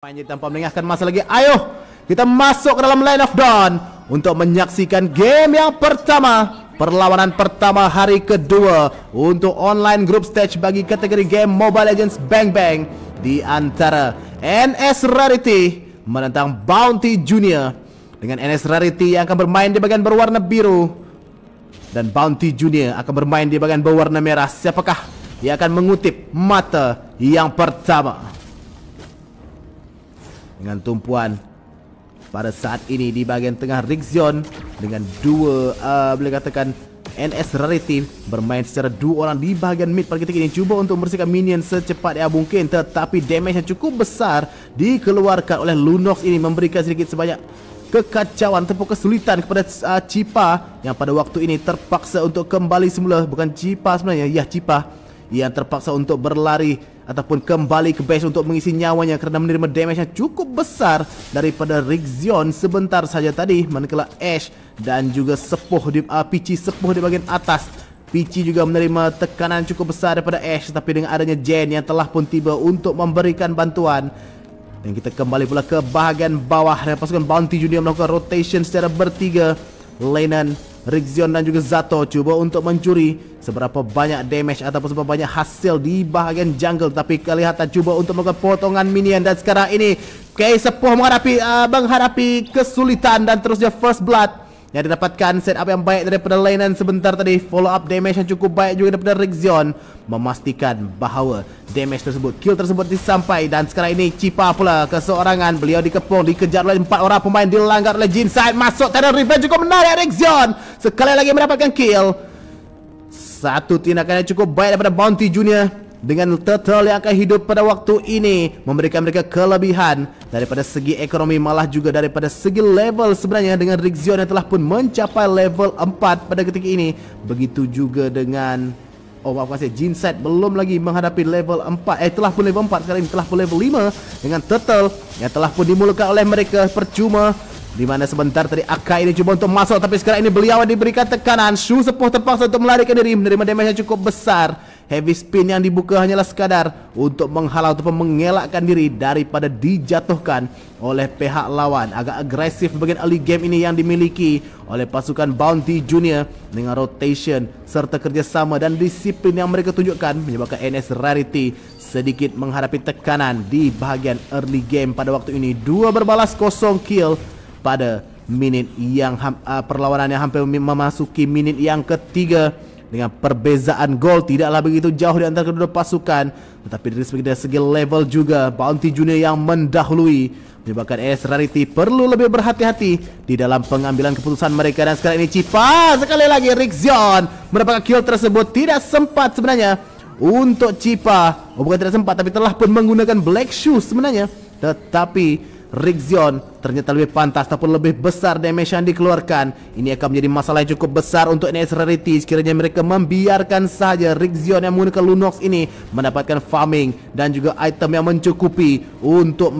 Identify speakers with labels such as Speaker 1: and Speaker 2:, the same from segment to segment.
Speaker 1: Mainnya tanpa melengahkan masa lagi. Ayo kita masuk ke dalam Line of Dawn untuk menyaksikan game yang pertama, perlawanan pertama hari kedua untuk online group stage bagi kategori game Mobile Legends Bang Bang di antara NS Rarity menentang Bounty Junior. Dengan NS Rarity yang akan bermain di bagian berwarna biru dan Bounty Junior akan bermain di bagian berwarna merah. Siapakah yang akan mengutip mata yang pertama? Dengan tumpuan pada saat ini di bahagian tengah Rixion dengan dua boleh katakan NS Rarity bermain secara dua orang di bahagian mid pada ketika ini, cuba untuk membersihkan minion secepat yang mungkin, tetapi damage yang cukup besar dikeluarkan oleh Lunox ini memberikan sedikit sebanyak kekacauan ataupun kesulitan kepada Cipa yang pada waktu ini terpaksa untuk kembali semula. Bukan Cipa sebenarnya, ya Cipa yang terpaksa untuk berlari ataupun kembali ke base untuk mengisi nyawanya kerana menerima damage yang cukup besar daripada Rixion sebentar saja tadi. Manakala Ash dan juga Peachy sepuh di bahagian atas, Peachy juga menerima tekanan cukup besar daripada Ash, tetapi dengan adanya Jen yang telah pun tiba untuk memberikan bantuan. Dan kita kembali pula ke bahagian bawah dan pasukan Bounty Junior melakukan rotation secara bertiga. Lenan, Rixion dan juga Zato cuba untuk mencuri seberapa banyak damage ataupun seberapa banyak hasil di bahagian jungle, tapi kelihatan cuba untuk melakukan potongan minion. Dan sekarang ini Kay sepuh menghadapi kesulitan dan terusnya first blood yang didapatkan setup yang baik daripada Lenan sebentar tadi. Follow up damage yang cukup baik juga daripada Rixion memastikan bahawa damage tersebut, kill tersebut disampai. Dan sekarang ini Cipa pula keseorangan, beliau dikepung, dikejar oleh 4 orang pemain, dilanggar oleh Jinside. Masuk Terror Revenge cukup menarik Rixion sekali lagi mendapatkan kill. Satu tindakan yang cukup baik daripada Bounty Junior dengan turtle yang akan hidup pada waktu ini, memberikan mereka kelebihan daripada segi ekonomi, malah juga daripada segi level sebenarnya, dengan Rixion yang telah pun mencapai level 4 pada ketika ini. Begitu juga dengan Jinside belum lagi menghadapi level 4, telah pun level 4, sekarang ini telah pun level 5 dengan turtle yang telah pun dimulakan oleh mereka percuma. Di mana sebentar tadi Akai ini cuba untuk masuk, tapi sekarang ini beliau diberikan tekanan. Shu sepuh terpaksa untuk melarikan diri, menerima damage yang cukup besar. Heavy spin yang dibuka hanyalah sekadar untuk menghalau ataupun mengelakkan diri daripada dijatuhkan oleh pihak lawan. Agak agresif bagian early game ini yang dimiliki oleh pasukan Bounty Junior dengan rotation serta kerjasama dan disiplin yang mereka tunjukkan menyebabkan NS Rarity sedikit menghadapi tekanan di bahagian early game pada waktu ini. 2 berbalas 0 kill pada minit yang perlawanan yang hampir memasuki minit yang ketiga. Dengan perbezaan gol tidaklah begitu jauh di antara kedua pasukan, tetapi dari segi level juga Bounty Junior yang mendahului, menyebabkan NS Rarity perlu lebih berhati-hati di dalam pengambilan keputusan mereka. Dan sekarang ini Cipa sekali lagi Rixion mendapatkan kill tersebut. Tidak sempat sebenarnya untuk Cipa, bukan tidak sempat, tapi telah pun menggunakan Black Shoes sebenarnya, tetapi Rixion ternyata lebih pantas ataupun lebih besar damage yang dikeluarkan. Ini akan menjadi masalah yang cukup besar untuk NS Rarity sekiranya mereka membiarkan saja Rixion yang menggunakan Lunox ini mendapatkan farming dan juga item yang mencukupi untuk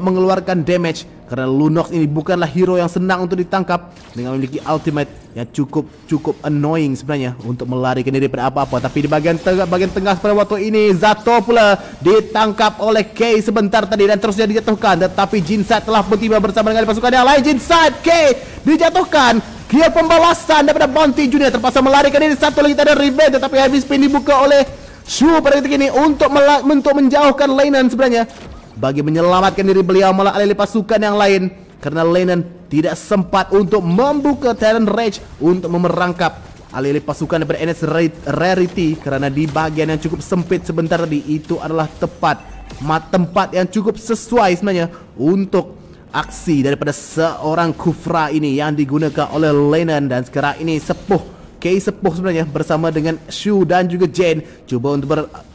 Speaker 1: mengeluarkan damage. Kerana Lunox ini bukanlah hero yang senang untuk ditangkap dengan memiliki ultimate yang cukup annoying sebenarnya untuk melarikan diri daripada apa-apa. Tapi di bahagian tengah pada waktu ini Zato pula ditangkap oleh Kay sebentar tadi dan terusnya dijatuhkan, tetapi Jinside telah tiba bersama dengan pasukan yang lain. Jinside, Kay dijatuhkan. Kill pembalasan daripada Bounty Junior, terpaksa melarikan diri. Satu lagi tak ada revenge, tetapi heavy spin dibuka oleh Shu pada ketika ini untuk menjauhkan Lenan sebenarnya. Bagi menyelamatkan diri beliau malah alih pasukan yang lain, kerana Lenan tidak sempat untuk membuka Terran Rage untuk memerangkap alih-alih pasukan daripada NS Rarity, kerana di bahagian yang cukup sempit sebentar tadi itu adalah tempat yang cukup sesuai sebenarnya untuk aksi daripada seorang Kufra ini yang digunakan oleh Lenan. Dan sekarang ini Kay sepuh sebenarnya bersama dengan Shu dan juga Jen cuba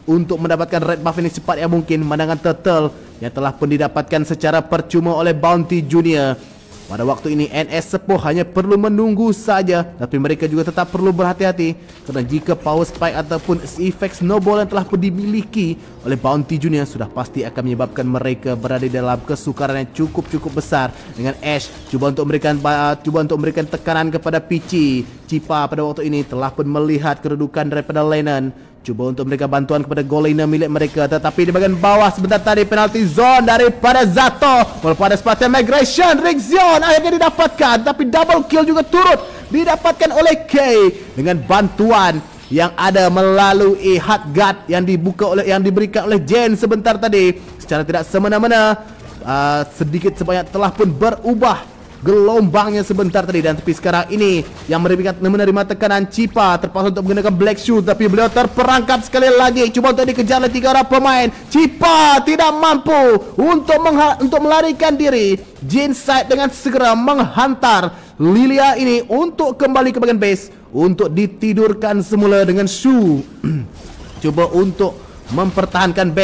Speaker 1: untuk mendapatkan red buff ini cepat yang mungkin. Mandangan turtle yang telah pun didapatkan secara percuma oleh Bounty Junior. Pada waktu ini NS sepuh hanya perlu menunggu saja, tapi mereka juga tetap perlu berhati-hati kerana jika power spike ataupun efek snowball yang telah pun dimiliki oleh Bounty Junior sudah pasti akan menyebabkan mereka berada dalam kesukaran yang cukup besar. Dengan Ash cuba untuk memberikan tekanan kepada Peachy. Cipa pada waktu ini telah pun melihat kedudukan daripada Lenan, Cuba untuk mereka bantuan kepada goal laner milik mereka, tetapi di bahagian bawah sebentar tadi penalty zone daripada Zato. Walaupun ada Spartan Migration, Rixion akhirnya didapatkan, tapi double kill juga turut didapatkan oleh K dengan bantuan yang ada melalui hard guard yang diberikan oleh Jen sebentar tadi. Secara tidak semena-mena, sedikit sebanyak telah pun berubah gelombangnya sebentar tadi, dan tapi sekarang ini yang menerima tekanan Cipa terpaksa untuk menggunakan Black Shoe, tapi beliau terperangkap sekali lagi. Cuba untuk dikejar oleh 3 orang pemain. Cipa tidak mampu untuk melarikan diri. Jinside dengan segera menghantar Lilia ini untuk kembali ke bagian base untuk ditidurkan semula dengan Shoe. Coba untuk mempertahankan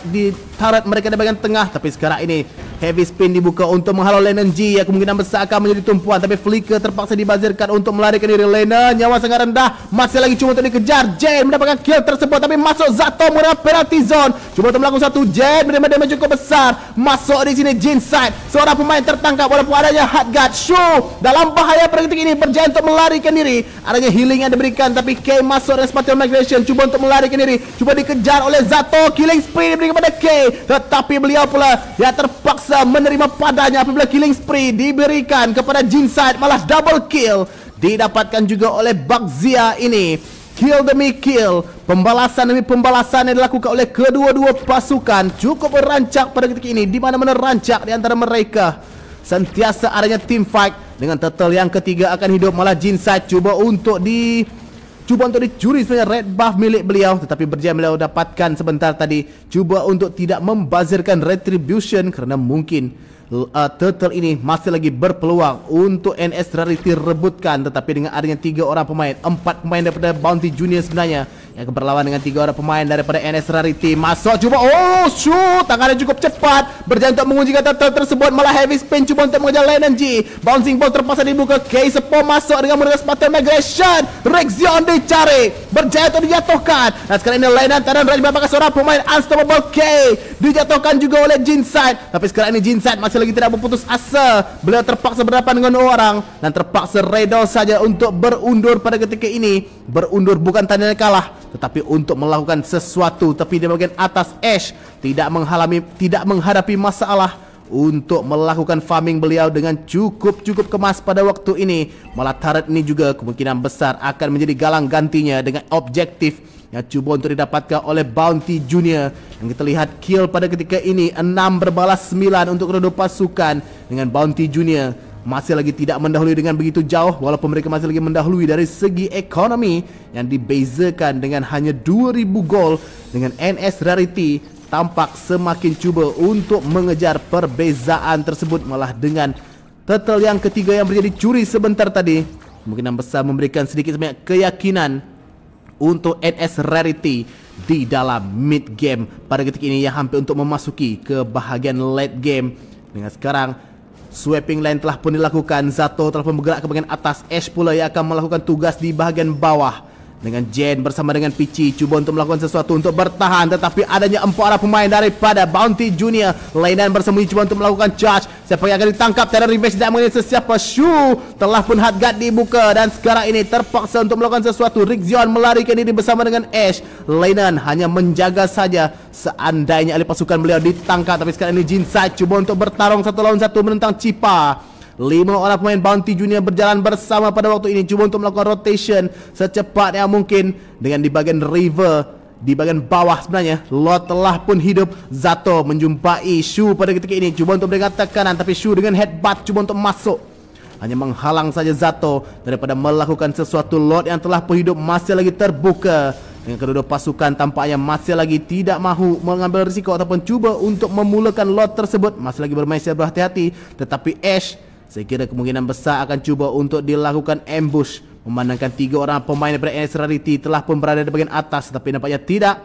Speaker 1: di turret mereka di bagian tengah, tapi sekarang ini heavy spin dibuka untuk menghalau Lennon G yang kemungkinan besar akan menjadi tumpuan, tapi Flicker terpaksa dibazirkan untuk melarikan diri. Lennon nyawa sangat rendah, masih lagi cuba untuk dikejar. Jane mendapatkan kill tersebut, tapi masuk Zato menggunakan penalty zone. Cuba untuk melakukan satu. Jane menerima damage cukup besar. Masuk di sini Jinside, seorang pemain tertangkap walaupun adanya hard guard. Shoe dalam bahaya pada ketika ini, berjaya untuk melarikan diri. Adanya healing yang diberikan, tapi K masuk dengan Spartan Migration, cuba untuk melarikan diri. Cuba dikejar oleh Zato, killing spree diberikan kepada K, tetapi beliau pula yang terpaksa menerima padanya apabila killing spree diberikan kepada Jinside, malah double kill didapatkan juga oleh Bagzia ini. Kill demi kill, pembalasan demi pembalasan yang dilakukan oleh kedua-dua pasukan cukup rancak pada ketika ini, di mana-mana rancak di antara mereka. Sentiasa adanya team fight. Dengan turtle yang ketiga akan hidup, malah Jinside cuba untuk dicuri sebenarnya red buff milik beliau, tetapi berjaya beliau dapatkan sebentar tadi. Cuba untuk tidak membazirkan retribution kerana mungkin Turtle ini masih lagi berpeluang untuk NS Rarity rebutkan, tetapi dengan adanya 3 orang pemain, 4 pemain daripada Bounty Junior sebenarnya yang akan berlawan dengan 3 orang pemain daripada NS Rarity. Masuk cuba, shoot, tangannya cukup cepat, berjaya untuk mengunci Turtle tersebut, malah heavy spin cuba untuk mengejar Lennon G. Bouncing ball terpaksa dibuka, K Sepo masuk dengan menggunakan Spartan Migration. Rixion dicari, berjaya untuk dijatuhkan, dan sekarang ini Lennon Terran Rage mendapatkan seorang pemain Unstoppable. K dijatuhkan juga oleh Jinside, tapi sekarang ini Jinside masih lagi tidak berputus asa. Beliau terpaksa berhadapan dengan 2 orang dan terpaksa Redo saja untuk berundur pada ketika ini. Berundur bukan tanda kalah, tetapi untuk melakukan sesuatu. Tapi di bagian atas Ash tidak menghadapi masalah untuk melakukan farming beliau dengan cukup kemas pada waktu ini. Malah turret ini juga kemungkinan besar akan menjadi galang gantinya dengan objektif yang cuba untuk didapatkan oleh Bounty Junior. Yang kita lihat kill pada ketika ini 6 berbalas 9 untuk kedua pasukan, dengan Bounty Junior masih lagi tidak mendahului dengan begitu jauh, walaupun mereka masih lagi mendahului dari segi ekonomi yang dibezakan dengan hanya 2000 gol. Dengan NS Rarity tampak semakin cuba untuk mengejar perbezaan tersebut, malah dengan turtle yang ketiga yang berjadi curi sebentar tadi kemungkinan besar memberikan sedikit sebanyak keyakinan untuk NS Rarity di dalam mid game pada ketika ini yang hampir untuk memasuki ke bahagian late game. Dengan sekarang sweeping line telah pun dilakukan, Zato telah pun bergerak ke bahagian atas, Ash pula yang akan melakukan tugas di bahagian bawah dengan Jen bersama dengan Pichi cuba untuk melakukan sesuatu untuk bertahan, tetapi adanya 4 orang pemain daripada Bounty Junior. Lainan bersembunyi cuba untuk melakukan charge. Siapa yang akan ditangkap? Terror Revenge tidak mengenai sesiapa. Shoe telah pun hard guard dibuka, dan sekarang ini terpaksa untuk melakukan sesuatu. Rixion melarikan diri bersama dengan Ash. Lainan hanya menjaga saja seandainya ahli pasukan beliau ditangkap, tapi sekarang ini Jinside cuba untuk bertarung 1 lawan 1 menentang Cipa. 5 orang pemain Bounty Junior berjalan bersama pada waktu ini cuba untuk melakukan rotation secepat yang mungkin. Dengan di bagian river, di bagian bawah sebenarnya Lord telah pun hidup. Zato menjumpai Shu pada ketika ini, cuba untuk berikan tekanan, tapi Shu dengan headbutt cuba untuk masuk, hanya menghalang saja Zato daripada melakukan sesuatu. Lord yang telah pun hidup masih lagi terbuka, dengan kedua pasukan tampaknya masih lagi tidak mahu mengambil risiko ataupun cuba untuk memulakan Lord tersebut. Masih lagi bermain secara berhati-hati, tetapi Ash saya kira kemungkinan besar akan cuba untuk dilakukan ambush, memandangkan 3 orang pemain daripada NS Rarity telah pun berada di bagian atas, tapi nampaknya tidak.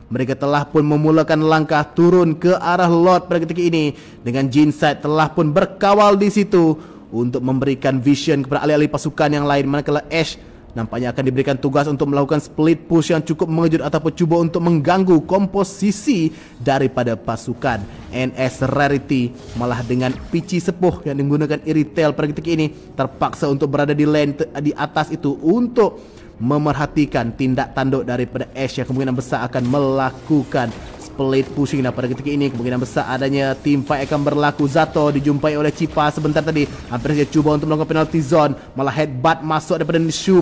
Speaker 1: Mereka telah pun memulakan langkah turun ke arah Lord pada ketika ini, dengan Jinside telah pun berkawal di situ untuk memberikan vision kepada ahli-ahli pasukan yang lain, manakala Ash nampaknya akan diberikan tugas untuk melakukan split push yang cukup mengejut ataupun cuba untuk mengganggu komposisi daripada pasukan NS Rarity. Malah dengan Pichi Sepuh yang menggunakan Iritail pada ketika ini terpaksa untuk berada di lane di atas itu untuk memerhatikan tindak tanduk daripada Ash yang kemungkinan besar akan melakukan split pushing. Dan pada ketika ini kemungkinan besar adanya team fight akan berlaku. Zato dijumpai oleh Cipa sebentar tadi, hampir saja cuba untuk melakukan penalty zone, malah headbutt masuk daripada Shu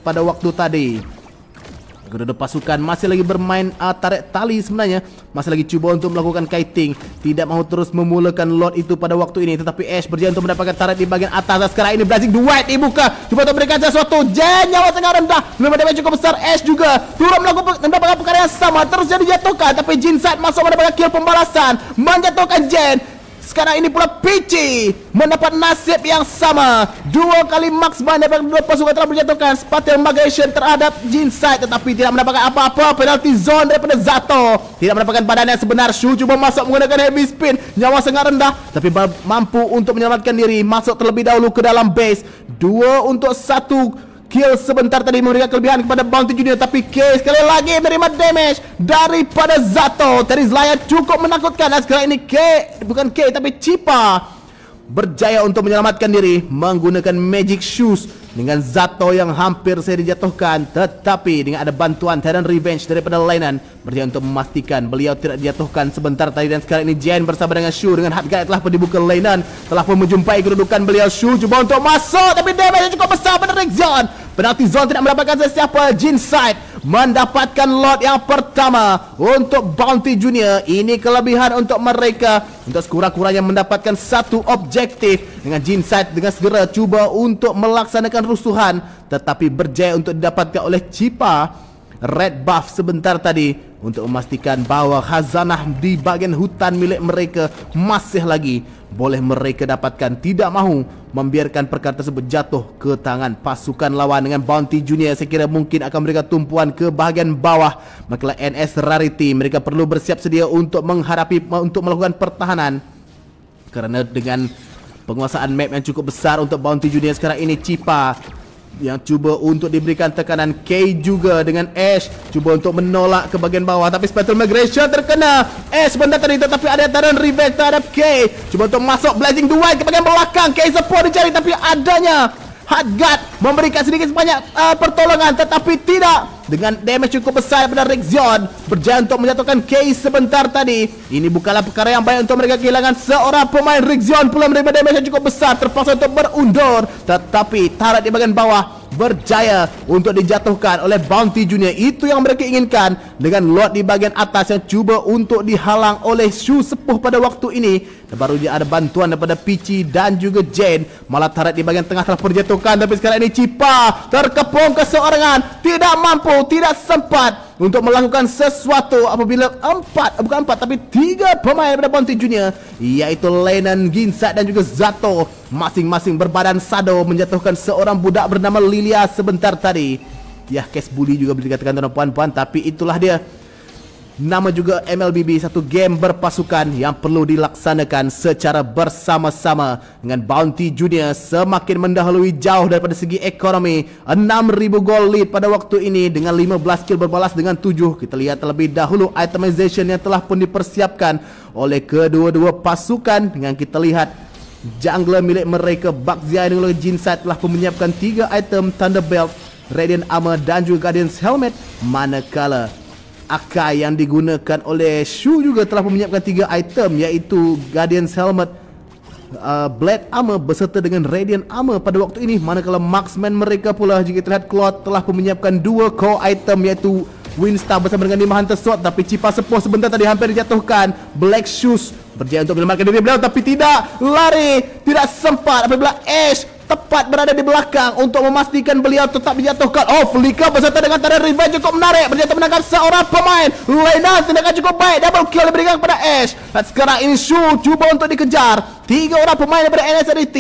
Speaker 1: pada waktu tadi. Kedua-dua pasukan masih lagi bermain tarik tali sebenarnya, masih lagi cuba untuk melakukan kiting, tidak mahu terus memulakan lot itu pada waktu ini. Tetapi Ash berjaya untuk mendapatkan tarik di bahagian atas. Dan sekarang ini Blazing Duet dibuka, cuba untuk memberikan sesuatu. Jen nyawa tengah rendah, belum ada damage cukup besar. Ash juga turut mendapatkan perkara yang sama, terus jadi dijatuhkan. Tapi Jinside masuk mendapatkan kill pembalasan, menjatuhkan Jen. Sekarang ini pula Peachy mendapat nasib yang sama. 2 kali max ban daripada kedua pasukan telah berjatuhkan. Spatial Migration terhadap Jinside, tetapi tidak mendapatkan apa-apa. Penalty zone daripada Zato, tidak mendapatkan badan yang sebenar. Shu cuba masuk menggunakan heavy spin, nyawa sangat rendah, tapi mampu untuk menyelamatkan diri. Masuk terlebih dahulu ke dalam base. 2 untuk 1 kill sebentar tadi memberikan kelebihan kepada Bounty Junior. Tapi K sekali lagi menerima damage daripada Zato. Tadi Zlaya cukup menakutkan. Dan sekarang ini bukan K tapi Cipa berjaya untuk menyelamatkan diri menggunakan Magic Shoes dengan Zato yang hampir saya dijatuhkan. Tetapi dengan ada bantuan Tyrant Revenge daripada Lainan, berjaya untuk memastikan beliau tidak dijatuhkan sebentar tadi. Dan sekarang ini Jen bersama dengan Shu dengan hard guard telah pun dibuka. Lainan telah pun menjumpai kedudukan beliau. Shu cuba untuk masuk, tapi damage cukup besar pada Rick Zone. Penalty zone tidak mendapatkan sesiapa. Jinside mendapatkan lot yang pertama untuk Bounty Junior. Ini kelebihan untuk mereka untuk sekurang-kurangnya mendapatkan satu objektif. Dengan Jinside dengan segera cuba untuk melaksanakan rusuhan, tetapi berjaya untuk didapatkan oleh Cipa red buff sebentar tadi untuk memastikan bahawa khazanah di bahagian hutan milik mereka masih lagi boleh mereka dapatkan. Tidak mahu membiarkan perkara tersebut jatuh ke tangan pasukan lawan. Dengan Bounty Junior saya kira mungkin akan mereka tumpuan ke bahagian bawah. Maka NS Rarity mereka perlu bersiap sedia untuk melakukan pertahanan, kerana dengan penguasaan map yang cukup besar untuk Bounty Junior sekarang ini, Cipa yang cuba untuk diberikan tekanan. K juga dengan Ash cuba untuk menolak ke bahagian bawah, tapi Spatial Migration terkena Ash benda tadi. Tetapi ada Tyrant Revenge terhadap K, cuba untuk masuk Blazing Duet ke bahagian belakang. K support dicari, tapi adanya hard guard memberikan sedikit sebanyak pertolongan, tetapi tidak. Dengan damage cukup besar daripada Rick Zion, berjaya untuk menjatuhkan K sebentar tadi. Ini bukanlah perkara yang baik untuk mereka kehilangan seorang pemain. Rick Zion pula menerima damage yang cukup besar, terpaksa untuk berundur. Tetapi tarik di bahagian bawah berjaya untuk dijatuhkan oleh Bounty Junior. Itu yang mereka inginkan. Dengan lot di bahagian atas yang cuba untuk dihalang oleh Shu sepuh pada waktu ini. Dan baru dia ada bantuan daripada Peachy dan juga Jane. Malah tarik di bahagian tengah telah berjatuhkan. Tapi sekarang ini Cipa terkepung keseorangan, tidak mampu, tidak sempat untuk melakukan sesuatu apabila bukan empat tapi 3 pemain daripada Bounty Junior, iaitu Lainan, Jinside dan juga Zato, masing-masing berbadan sado menjatuhkan seorang budak bernama Lilia sebentar tadi. Ya, case bully juga boleh dikatakan tuan-puan, tapi itulah dia. Nama juga MLBB, satu game berpasukan yang perlu dilaksanakan secara bersama-sama. Dengan Bounty Junior semakin mendahului jauh daripada segi ekonomi. 6,000 gol lead pada waktu ini dengan 15 kill berbalas dengan 7. Kita lihat terlebih dahulu itemization yang telah pun dipersiapkan oleh kedua-dua pasukan. Dengan kita lihat jungler milik mereka, Bakzia dan Jinside telah pun menyiapkan 3 item Thunderbelt, Radiant Armor dan juga Guardian's Helmet. Manakala Akai yang digunakan oleh Shu juga telah menyiapkan 3 item, iaitu Guardian's Helmet, Blade Armor beserta dengan Radiant Armor pada waktu ini. Manakala marksman mereka pula, jika terlihat Claude telah menyiapkan 2 core item, iaitu Windstar bersama dengan 5 Hunter Sword. Tapi Cipa sepuh sebentar tadi hampir dijatuhkan. Black Shoes berjaya untuk menyelamatkan diri beliau, tapi tidak lari, tidak sempat apabila Ash tepat berada di belakang untuk memastikan beliau tetap dijatuhkan. Oh, Flicker beserta dengan Tyrant Revenge cukup menarik, berjaya menangkap seorang pemain. Lainan tindakan cukup baik, double kill diberikan kepada Ash. Dan sekarang ini Shu cuba untuk dikejar. 3 orang pemain daripada NSRT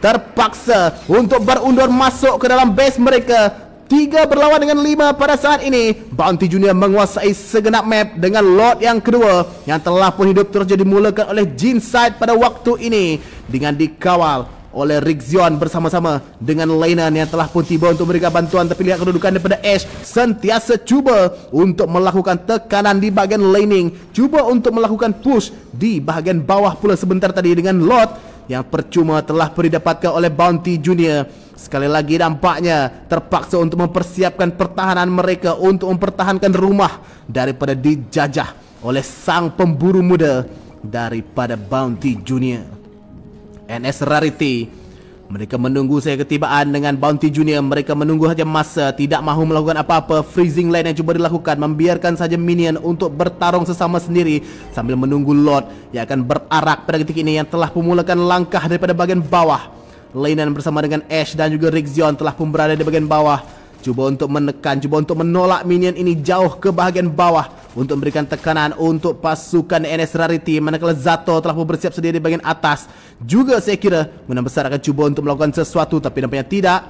Speaker 1: terpaksa untuk berundur masuk ke dalam base mereka. 3 berlawan dengan 5 pada saat ini. Bounty Junior menguasai segenap map dengan lot yang kedua yang telah pun hidup terus dimulakan oleh Jinside pada waktu ini, dengan dikawal oleh Rick Zion bersama-sama dengan Lainan yang telah pun tiba untuk memberikan bantuan. Tapi lihat kedudukan daripada Ash, sentiasa cuba untuk melakukan tekanan di bahagian laning, cuba untuk melakukan push di bahagian bawah pula sebentar tadi. Dengan lot yang percuma telah didapatkan oleh Bounty Junior. Sekali lagi nampaknya terpaksa untuk mempersiapkan pertahanan mereka untuk mempertahankan rumah daripada dijajah oleh sang pemburu muda daripada Bounty Junior. NS Rarity, mereka menunggu saya ketibaan dengan Bounty Junior. Mereka menunggu saja masa, tidak mahu melakukan apa-apa. Freezing line yang cuba dilakukan, membiarkan saja minion untuk bertarung sesama sendiri sambil menunggu Lord yang akan berarak pada ketika ini, yang telah memulakan langkah daripada bagian bawah. Lainan bersama dengan Ash dan juga Rixion telah pun berada di bagian bawah. Cuba untuk menekan, cuba untuk menolak minion ini jauh ke bahagian bawah untuk memberikan tekanan untuk pasukan NS Rarity. Manakala Zato telah pun bersiap sedia di bahagian atas. Juga saya kira Guna Besar akan cuba untuk melakukan sesuatu, tapi nampaknya tidak.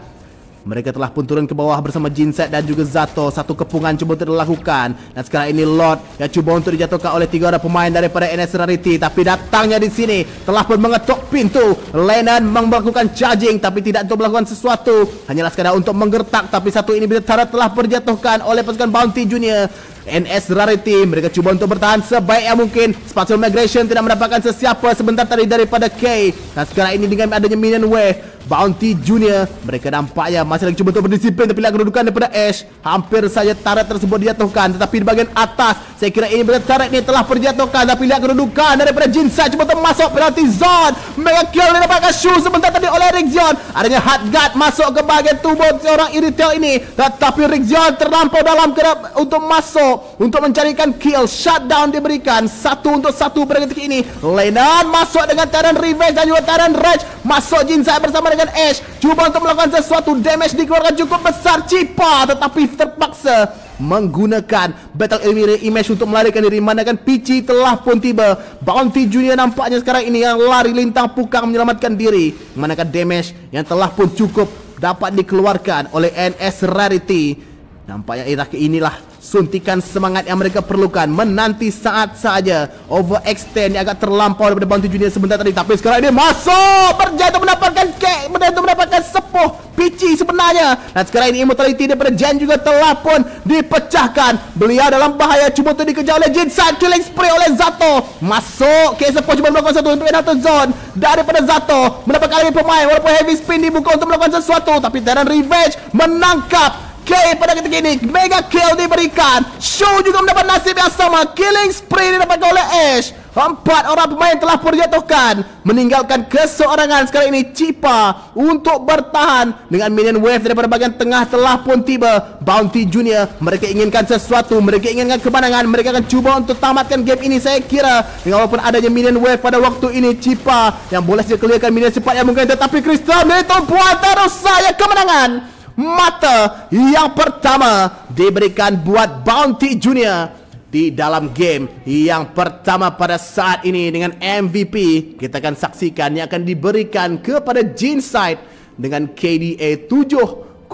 Speaker 1: Mereka telah pun turun ke bawah bersama Jinset dan juga Zato. Satu kepungan cuba untuk dilakukan. Dan sekarang ini Lord yang cuba untuk dijatuhkan oleh 3 orang pemain daripada NS Rarity. Tapi datangnya di sini telah pun mengetuk pintu. Lennon melakukan charging tapi tidak untuk melakukan sesuatu. Hanyalah sekadar untuk menggertak. Tapi satu ini telah dijatuhkan oleh pasukan Bounty Junior. NS Rarity, mereka cuba untuk bertahan sebaik yang mungkin. Spatial Migration tidak mendapatkan sesiapa sebentar tadi daripada K. Dan sekarang ini dengan adanya minion wave, Bounty Junior, mereka nampaknya masih lagi cuba untuk berdisiplin. Tapi lihat kedudukan daripada Ash, hampir saja turret tersebut dijatuhkan. Tetapi di bahagian atas, saya kira ini turret ini telah dijatuhkan. Tapi lihat kedudukan daripada Jinsai, cuba untuk masuk penalty zone. Mega kill didapatkan shoe sebentar tadi oleh Rixion. Adanya hard guard masuk ke bahagian tubuh seorang Irithel ini. Tetapi Rixion terlampau dalam untuk masuk untuk mencarikan kill. Shutdown diberikan 1-1 pada ketika ini. Lennon masuk dengan Tyrant Revenge dan juga Tyrant Rage. Masuk Jinsai bersama dengan Ash, cuba untuk melakukan sesuatu. Damage dikeluarkan cukup besar. Cipa tetapi terpaksa menggunakan Battle Image untuk melarikan diri. Manakan Peachy telah pun tiba. Bounty Junior nampaknya sekarang ini yang lari lintang pukang menyelamatkan diri. Manakan damage yang telah pun cukup dapat dikeluarkan oleh NS Rarity. Nampaknya inilah suntikan semangat yang mereka perlukan. Menanti saat saja overextend yang agak terlampau daripada Bounty Junior sebentar tadi. Tapi sekarang dia masuk, berjaya mendapatkan cake, mendapatkan sepuh Peachy sebenarnya. Dan sekarang ini immortality daripada Jen juga telah pun dipecahkan. Beliau dalam bahaya, cuba untuk dikejar oleh Jinsai. Killing spree oleh Zato. Masuk K sepuh, cuba melakukan satu untuk penalty zone daripada Zato. Mendapatkan lagi pemain walaupun heavy spin dibuka untuk melakukan sesuatu. Tapi Tyrant Revenge menangkap K pada ketika ini. Mega kill diberikan. Show juga mendapat nasib yang sama. Killing spree didapatkan oleh Ash. 4 orang pemain telah dijatuhkan, meninggalkan keseorangan sekarang ini Cipa untuk bertahan. Dengan minion wave daripada bahagian tengah telah pun tiba. Bounty Junior, mereka inginkan sesuatu, mereka inginkan kemenangan. Mereka akan cuba untuk tamatkan game ini saya kira. Dengan walaupun adanya minion wave pada waktu ini, Cipa yang boleh saja clearkan minion cepat yang mungkin. Tetapi Crystal itu buat terus saya kemenangan. Mata yang pertama diberikan buat Bounty Junior di dalam game yang pertama pada saat ini. Dengan MVP kita akan saksikan yang akan diberikan kepada Jinsai dengan KDA 7010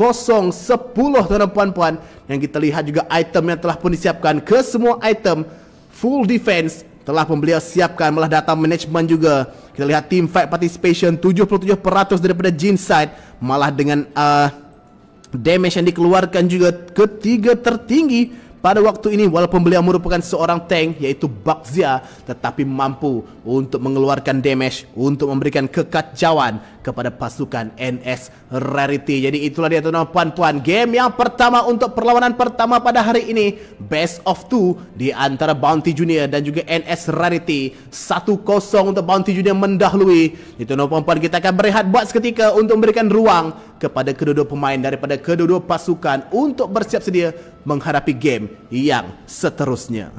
Speaker 1: tuan-tuan puan-puan. Yang kita lihat juga item yang telah pun disiapkan ke semua item. Full defense telah pun beliau siapkan, malah data management juga. Kita lihat team fight participation 77% daripada Jinsai, malah dengan damage yang dikeluarkan juga ketiga tertinggi pada waktu ini. Walaupun beliau merupakan seorang tank yaitu Baxia, tetapi mampu untuk mengeluarkan damage untuk memberikan kekacauan kepada pasukan NS Rarity. Jadi itulah dia tuan-tuan puan-puan, game yang pertama untuk perlawanan pertama pada hari ini. Best of 2 di antara Bounty Junior dan juga NS Rarity. 1-0 untuk Bounty Junior mendahului. Jadi tuan-tuan puan-puan, kita akan berehat buat seketika untuk memberikan ruang kepada kedua-dua pemain daripada kedua-dua pasukan untuk bersiap sedia menghadapi game yang seterusnya.